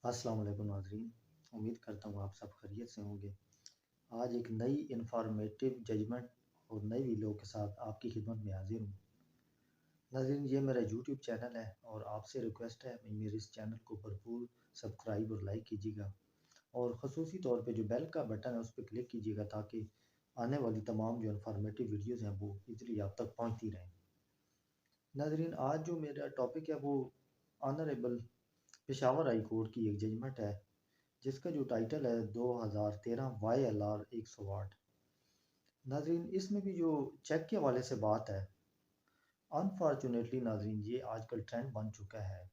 अस्सलाम वालेकुम नाज़रीन। उम्मीद करता हूँ आप सब खैरियत से होंगे। आज एक नई इन्फॉर्मेटिव जजमेंट और नई वीडियो के साथ आपकी खिदमत में हाज़िर हूँ। नाज़रीन, ये मेरा यूट्यूब चैनल है और आपसे रिक्वेस्ट है कि मेरे इस चैनल को भरपूर सब्सक्राइब और लाइक कीजिएगा और ख़ुसूसी तौर पे जो बेल का बटन है उस पे क्लिक कीजिएगा ताकि आने वाली तमाम जो इन्फॉर्मेटिव वीडियोज़ हैं वो ईज़िली आप तक पहुँचती रहें। नाज़रीन, आज जो मेरा टॉपिक है वो ऑनरेबल पेशावर हाई कोर्ट की एक जजमेंट है जिसका जो टाइटल है 2013 YLR 108। नाजरीन, इसमें भी जो चेक के हवाले से बात है, अनफॉर्चुनेटली नाजरीन ये आजकल ट्रेंड बन चुका है।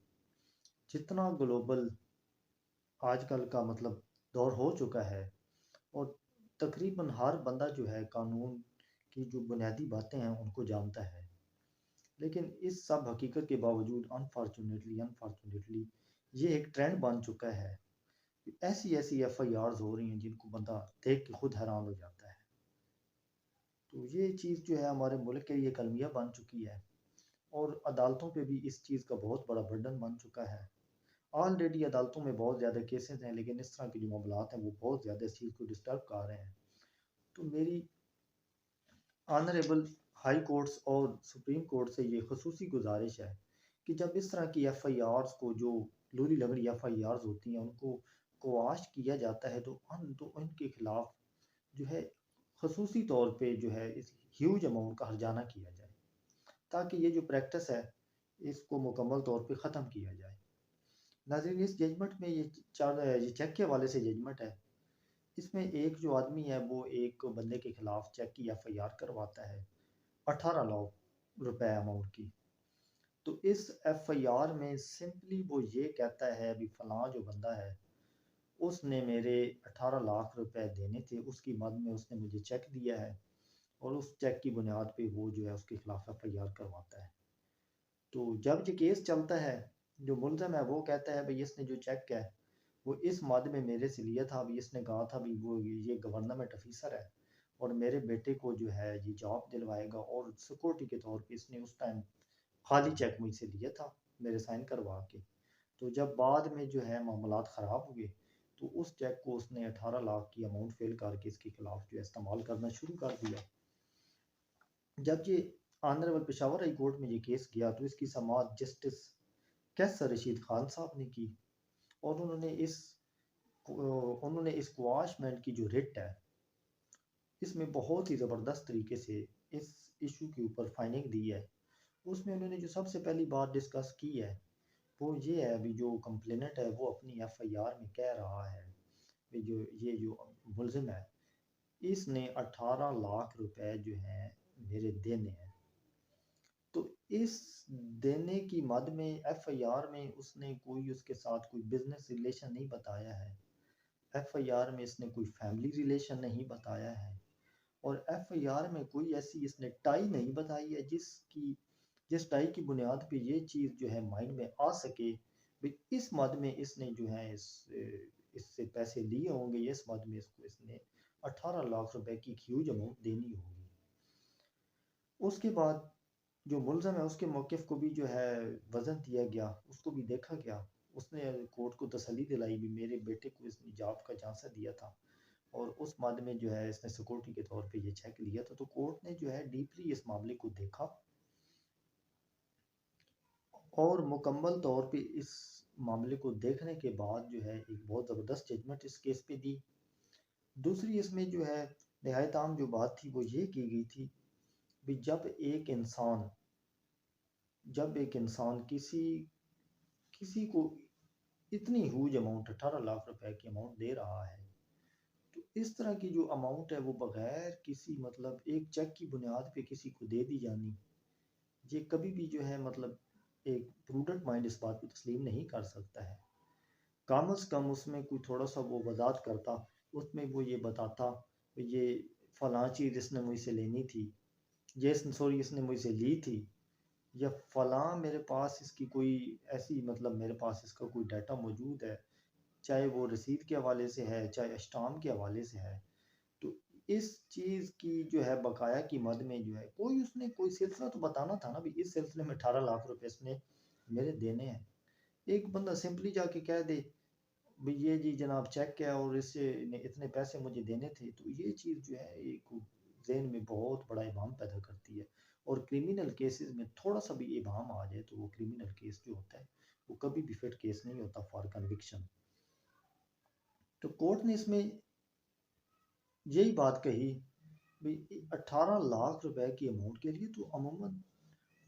जितना ग्लोबल आजकल का मतलब दौर हो चुका है और तकरीबन हर बंदा जो है कानून की जो बुनियादी बातें हैं उनको जानता है, लेकिन इस सब हकीकत के बावजूद अनफॉर्चुनेटली ये एक ट्रेंड बन चुका है। ऐसी ऐसी FIRs हो रही हैं जिनको बंदा देख के खुद हैरान हो जाता है। तो ये चीज़ जो है हमारे मुल्क के लिए कलमिया बन चुकी है और अदालतों पे भी इस चीज़ का बहुत बड़ा बर्डन बन चुका है। ऑलरेडी अदालतों में बहुत ज़्यादा केसेस हैं, लेकिन इस तरह के जो मामलात हैं वो बहुत ज़्यादा इस चीज़ को डिस्टर्ब कर रहे हैं। तो मेरी ऑनरेबल हाई कोर्ट्स और सुप्रीम कोर्ट से ये खसूसी गुजारिश है कि जब इस तरह की FIRs को जो लूली लगड़ी FIRs होती हैं उनको क्वाश किया जाता है तो उनके खिलाफ जो है खसूसी तौर पे जो है इस ह्यूज अमाउंट का हर्जाना किया जाए ताकि ये जो प्रैक्टिस है इसको मुकम्मल तौर पे ख़त्म किया जाए। नाज़रीन, इस जजमेंट में ये चेक के हवाले से जजमेंट है। इसमें एक जो आदमी है वो एक बंदे के खिलाफ चेक की FIR करवाता है 18 लाख रुपए अमाउंट की। तो इस FIR में सिंपली वो ये कहता है अभी फलां जो बंदा है उसने मेरे 18 लाख रुपए देने थे, उसकी मद में उसने मुझे चेक दिया है और उस चेक की बुनियाद पे वो जो है उसके खिलाफ FIR करवाता है। तो जब ये केस चलता है, जो मुल्ज़म है वो कहता है भाई इसने जो चेक है वो इस मद में मेरे से लिया था। अभी इसने कहा था भी वो ये गवर्नमेंट ऑफिसर है और मेरे बेटे को जो है ये जॉब दिलवाएगा और सिक्योरिटी के तौर पे इसने उस टाइम खाली चेक मुझसे लिया था मेरे साइन करवा के। तो जब बाद में जो है मामलात ख़राब हुए तो उस चेक को उसने 18 लाख की अमाउंट फिल करके इसके खिलाफ जो है इस्तेमाल करना शुरू कर दिया। जब ये ऑनरेबल पेशावर हाई कोर्ट में ये केस गया तो इसकी समाअत जस्टिस कैसर रशीद खान साहब ने की और उन्होंने इस क्वाशमेंट की जो रिट है इसमें बहुत ही ज़बरदस्त तरीके से इस इशू के ऊपर फाइंडिंग दी है। उसमें उन्होंने जो सबसे पहली बात डिस्कस की है वो ये है अभी जो कंप्लेनेंट है वो अपनी FIR में कह रहा है कि जो मुलजिम है इसने 18 लाख रुपए जो हैं मेरे देने हैं। तो इस देने की मद में FIR में उसने कोई उसके साथ कोई बिजनेस रिलेशन नहीं बताया है। FIR में इसने कोई फैमिली रिलेशन नहीं बताया है और FIR में कोई ऐसी इसने टाई नहीं बताई है जिस टाई की बुनियाद पे ये चीज़ जो है माइंड में आ सके भाई इस मद में इसने जो है इससे पैसे लिए होंगे, इस मद में इसको इसने 18 लाख रुपए की ह्यूज अमाउंट देनी होगी। उसके बाद जो मुलज़म है उसके मौक़िफ़ को भी जो है वज़न दिया गया, उसको भी देखा गया। उसने कोर्ट को तसल्ली दिलाई भी मेरे बेटे को इसने जॉब का झांसा दिया था और उस मद में जो है इसने सिक्योरिटी के तौर पे ये चेक लिया था। तो कोर्ट ने जो है डीपली इस मामले को देखा और मुकम्मल तौर पे इस मामले को देखने के बाद जो है एक बहुत ज़बरदस्त जजमेंट इस केस पे दी। दूसरी इसमें जो है निहायत आम जो बात थी वो ये की गई थी कि जब एक इंसान किसी किसी को इतनी ह्यूज अमाउंट 18 लाख रुपए की अमाउंट दे रहा है तो इस तरह की जो अमाउंट है वो बगैर किसी मतलब एक चेक की बुनियाद पे किसी को दे दी जानी ये कभी भी जो है मतलब एक प्रूडेंट माइंड इस बात को तस्लीम नहीं कर सकता है। कम अज़ कम उसमें कोई थोड़ा सा वो वजाहत करता, उसमें वो ये बताता ये फ़लाँ चीज़ इसने मुझसे लेनी थी, इसने मुझसे ली थी या फ़लाँ मेरे पास इसकी कोई ऐसी मतलब मेरे पास इसका कोई डाटा मौजूद है, चाहे वो रसीद के हवाले से है, चाहे स्टाम्प के हवाले से है। तो इस चीज़ की जो है बकाया की मद में जो है कोई उसने कोई सिलसिला तो बताना था ना भी इस सिलसिले में 18 लाख रुपए इसने मेरे देने हैं। एक बंदा सिंपली जाके कह दे भी ये जी जनाब चेक है और इससे इतने पैसे मुझे देने थे, तो ये चीज़ जो है एक ज़हन में बहुत बड़ा इबाम पैदा करती है। और क्रिमिनल केसेस में थोड़ा सा भी इबाम आ जाए तो वो क्रिमिनल केस जो होता है वो कभी भी फिट केस नहीं होता फॉर कन्विक्शन। तो कोर्ट ने इसमें यही बात कही भाई 18 लाख रुपए की अमाउंट के लिए तो अमूमन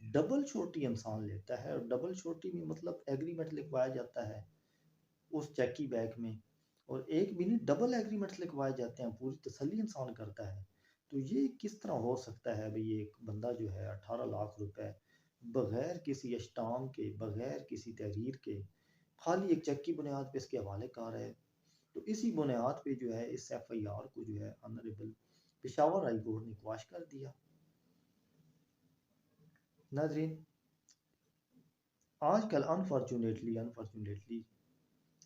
डबल श्योरिटी इंसान लेता है, और डबल श्योरिटी में मतलब एग्रीमेंट लिखवाया जाता है उस चेक की बैक में, और एक भी नहीं डबल एग्रीमेंट्स लिखवाए जाते हैं, पूरी तसल्ली इंसान करता है। तो ये किस तरह हो सकता है भाई, एक बंदा जो है 18 लाख रुपए बगैर किसी अष्टाम के, बगैर किसी तहरीर के, खाली एक चेक की बुनियाद पे इसके हवाले कर रहा है। तो इसी बुनियाद पे जो है इस एफआईआर को जो है ऑनरेबल पेशावर हाई कोर्ट ने क्वाश कर दिया। नाजरीन, आजकल अनफॉर्चुनेटली अनफॉर्चुनेटली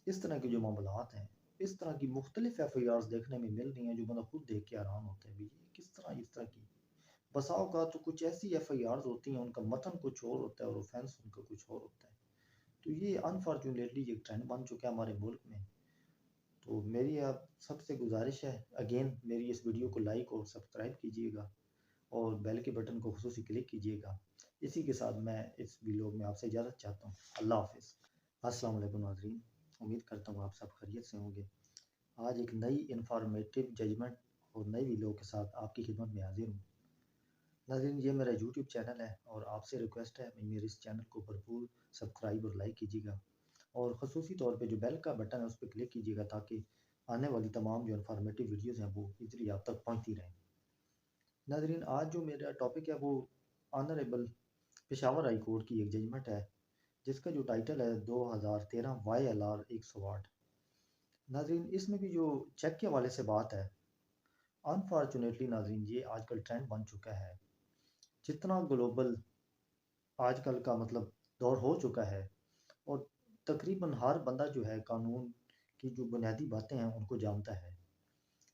इस तरह के जो मामलात हैं, इस तरह की मुख्तलिफ एफ आई आर्स देखने में मिल रही हैं जो बंदा खुद देख के हैरान होता है भी ये किस तरह इस तरह की। बसाओ का तो कुछ ऐसी एफ आई आर्स होती हैं उनका मतन कुछ और होता है और ऑफेंस उनका कुछ और होता है। तो ये अनफॉर्चुनेटली एक ट्रेंड बन चुका है हमारे मुल्क में। तो मेरी आप सबसे गुजारिश है, अगेन मेरी इस वीडियो को लाइक और सब्सक्राइब कीजिएगा और बेल के बटन को खुसूसी क्लिक कीजिएगा। इसी के साथ मैं इस वीडियो में आपसे इजाज़त चाहता हूँ। अल्लाह हाफिज़। अस्सलाम वालेकुम नाज़रीन, उम्मीद करता हूँ आप सब खैरियत से होंगे। आज एक नई इंफॉर्मेटिव जजमेंट और नई वीडियो के साथ आपकी खिदमत में हाजिर हूँ। नाज़रीन, ये मेरा यूट्यूब चैनल है और आपसे रिक्वेस्ट है मेरे इस चैनल को भरपूर सब्सक्राइब और लाइक कीजिएगा, और ख़ुसूसी तौर पे जो बेल का बटन है उस पर क्लिक कीजिएगा ताकि आने वाली तमाम जो इंफॉर्मेटिव वीडियोज़ हैं वो ईज़िली आप तक पहुँचती रहें। नाज़रीन, आज जो मेरा टॉपिक है वो ऑनरेबल पेशावर हाई कोर्ट की एक जजमेंट है जिसका जो टाइटल है 2013 वाई एल आर 108। नाज़रीन, इसमें भी जो चेक के हवाले से बात है, अनफॉर्चुनेटली नाज़रीन ये आजकल ट्रेंड बन चुका है। जितना ग्लोबल आजकल का मतलब दौर हो चुका है, और तकरीबन हर बंदा जो है कानून की जो बुनियादी बातें हैं उनको जानता है,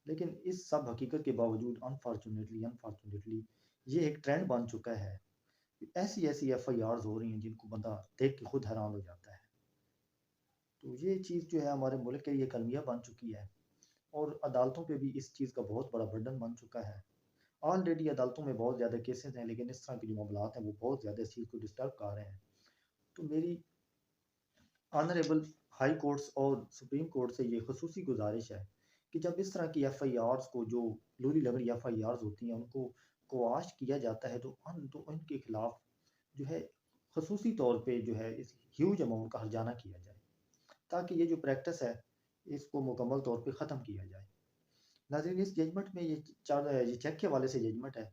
लेकिन इस सब हकीकत के बावजूद अनफॉर्चुनेटली ये एक ट्रेंड बन चुका है। ऐसी ऐसी एफ आई आर्स हो रही हैं जिनको बंदा देख के खुद हैरान हो जाता है। तो ये चीज़ जो है हमारे मुल्क के लिए कलमिया बन चुकी है, और अदालतों पे भी इस चीज़ का बहुत बड़ा बर्डन बन चुका है। ऑलरेडी अदालतों में बहुत ज़्यादा केसेस हैं, लेकिन इस तरह के जो मामलात हैं वो बहुत ज़्यादा इस चीज़ को डिस्टर्ब कर रहे हैं। तो मेरी ऑनरेबल हाई कोर्ट्स और सुप्रीम कोर्ट से ये खसूसी गुजारिश है कि जब इस तरह की एफ आई आर्स को, जो लूली लगड़ी एफ आई आर्स होती हैं, उनको क्वाश किया जाता है तो उनके खिलाफ जो है खसूसी तौर पे जो है इस ह्यूज अमाउंट का हर्जाना किया जाए, ताकि ये जो प्रैक्टिस है इसको मुकम्मल तौर पे ख़त्म किया जाए। नाज़रीन, इस जजमेंट में ये चेक के हवाले से जजमेंट है।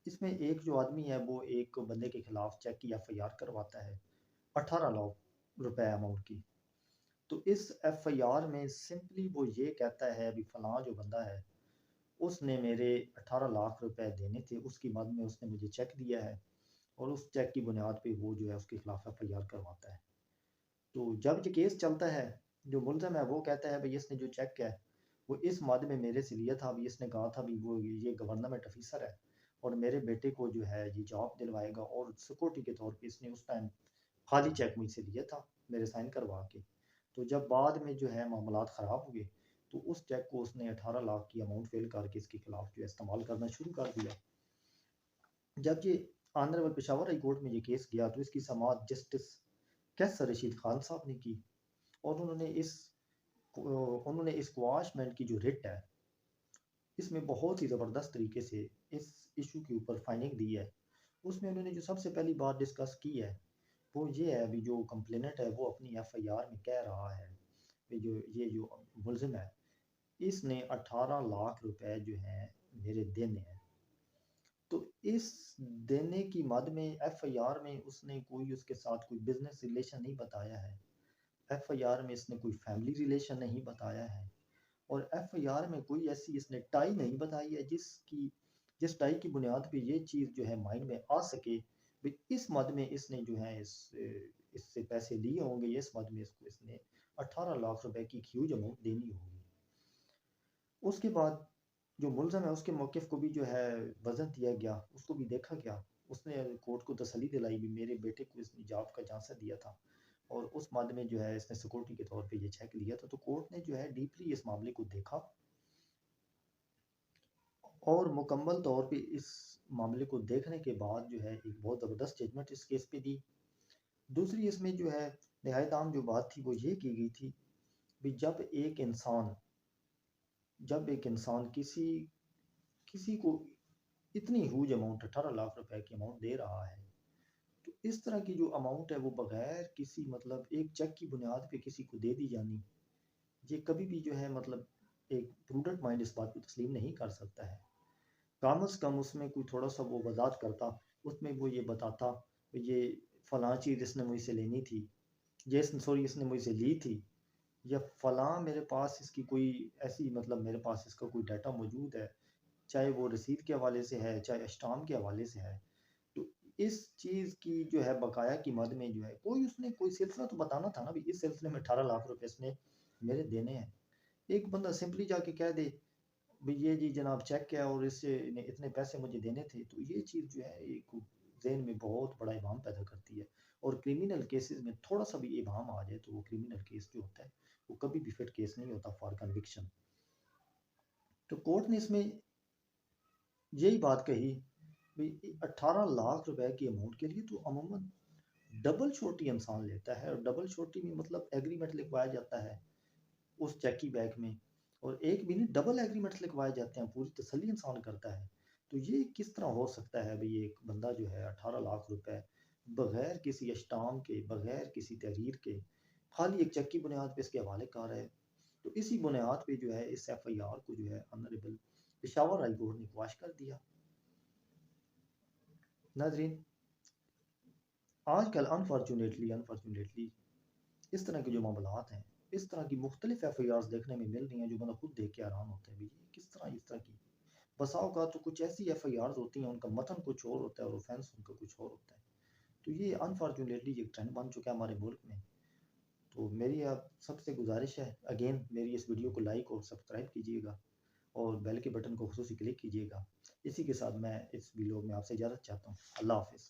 इसमें एक जो आदमी है वो एक बंदे के खिलाफ चेक की एफ आई आर करवाता है 18 लाख रुपए अमाउंट की। तो इस एफ आई आर में सिंपली वो ये कहता है अभी फलां जो बंदा है उसने मेरे 18 लाख रुपए देने थे, उसकी मद में उसने मुझे चेक दिया है, और उस चेक की बुनियाद पे वो जो है उसके खिलाफ एफ आई आर करवाता है। तो जब ये केस चलता है, जो मुलज़म है वो कहता है भाई इसने जो चेक है वो इस मद में मेरे से लिया था, अभी इसने कहा था भी वो ये गवर्नमेंट ऑफिसर है और मेरे बेटे को जो है ये जॉब दिलवाएगा, और सिक्योरिटी के तौर पे इसने उस टाइम खाली चेक मुझसे लिया था मेरे साइन करवा के। तो जब बाद में जो है मामलात ख़राब हुए तो उस चेक को उसने 18 लाख की अमाउंट फिल करके इसके खिलाफ जो है इस्तेमाल करना शुरू कर दिया। जब ये ऑनरेबल पेशावर हाई कोर्ट में ये केस गया तो इसकी समाअत जस्टिस कैसर रशीद खान साहब ने की, और उन्होंने इस क्वाशमेंट की जो रिट है इसमें बहुत ही ज़बरदस्त तरीके से इस इशू के ऊपर फाइंडिंग दी है। उसमें उन्होंने जो सबसे पहली बात डिस्कस की है वो ये है, अभी जो कंप्लेनेंट है वो अपनी एफ आई आर में कह रहा है कि जो ये जो मुलजिम है इसने 18 लाख रुपए जो हैं मेरे देने हैं। तो इस देने की मद में एफ आई आर में उसने कोई उसके साथ कोई बिजनेस रिलेशन नहीं बताया है, एफ आई आर में इसने कोई फैमिली रिलेशन नहीं बताया है, और एफ आई आर में कोई ऐसी इसने टाई नहीं बताई है जिस टाई की बुनियाद पे ये चीज़ जो है माइंड में आ सके भी इस मद में इसने जो है इससे पैसे लिए होंगे, इस मद में इसको इसने 18 लाख रुपए की ह्यूज अमाउंट देनी होगी। उसके बाद जो मुलज़म है उसके मौक़िफ़ को भी जो है वज़न दिया गया, उसको भी देखा गया। उसने कोर्ट को तसल्ली दिलाई भी मेरे बेटे को इसने जॉब का झांसा दिया था, और उस मामले में जो है इसने सिक्योरिटी के तौर पे ये चेक लिया था। तो कोर्ट ने जो है डीपली इस मामले को देखा और मुकम्मल तौर पे इस मामले को देखने के बाद जो है एक बहुत ज़बरदस्त जजमेंट इस केस पे दी। दूसरी इसमें जो है नहायत आम जो बात थी वो ये की गई थी कि जब एक इंसान किसी किसी को इतनी ह्यूज अमाउंट 18 लाख रुपए की अमाउंट दे रहा है, तो इस तरह की जो अमाउंट है वो बगैर किसी मतलब एक चेक की बुनियाद पे किसी को दे दी जानी, ये कभी भी जो है मतलब एक प्रूडेंट माइंड इस बात को तस्लीम नहीं कर सकता है। कम से कम उसमें कोई थोड़ा सा वो वजाहत करता, उसमें वो ये बताता ये फलां चीज़ इसने मुझसे लेनी थी, ये सॉरी इसने मुझसे ली थी, या फलां मेरे पास इसकी कोई ऐसी मतलब मेरे पास इसका कोई डाटा मौजूद है, चाहे वो रसीद के हवाले से है चाहे स्टाम्प के हवाले से है। तो इस चीज़ की जो है बकाया की मद में जो है कोई उसने कोई सिलसिला तो बताना था ना भी इस सिलसिले में 18 लाख रुपए इसने मेरे देने हैं। एक बंदा सिंपली जाके कह दे भाई ये जी जनाब चेक है और इससे इतने पैसे मुझे देने थे, तो ये चीज़ जो है एक जहन में बहुत बड़ा इबाम पैदा करती है। और क्रिमिनल केसेस में थोड़ा सा भी इबाम आ जाए तो वो क्रिमिनल केस जो होता है वो कभी भी फिट केस नहीं होता फॉर कन्विक्शन। तो कोर्ट ने इसमें यही बात कही भाई 18 लाख रुपए की अमाउंट के लिए तो अमूमन डबल छोटी इंसान लेता है, और डबल छोटी में मतलब एग्रीमेंट लिखवाया जाता है उस चेकी बैग में, और एक भी नहीं डबल एग्रीमेंट्स लिखवाए जाते हैं, पूरी तसल्ली इंसान करता है। तो ये किस तरह हो सकता है भाई एक बंदा जो है 18 लाख रुपए बगैर किसी स्टाम के बगैर किसी तहरीर के खाली एक चेक की बुनियाद पे इसके हवाले कर रहा है। तो इसी बुनियाद पे जो है इस एफआईआर को जो है ऑनरेबल पेशावर हाई कोर्ट ने क्वाश कर दिया। नाजरीन, आजकल अनफॉर्चुनेटली अनफॉर्चुनेटली इस तरह के जो मामलात हैं, इस तरह की मुख्तलिफ एफआईआर्स देखने में मिल रही हैं जो बंदा खुद देख के हैरान होता है भाई ये किस तरह इस तरह की बसा होगा। तो कुछ ऐसी एफआईआर्स होती हैं उनका मतन कुछ और होता है और ऑफेंस उनका कुछ और होता है। तो ये अनफॉर्चुनेटली एक ट्रेंड बन चुका है हमारे मुल्क में। तो मेरी आप सबसे गुजारिश है अगेन मेरी इस वीडियो को लाइक और सब्सक्राइब कीजिएगा और बेल के बटन को खुसूसी क्लिक कीजिएगा। इसी के साथ मैं इस वीडियो में आपसे इजाज़त चाहता हूँ। अल्लाह हाफिज़।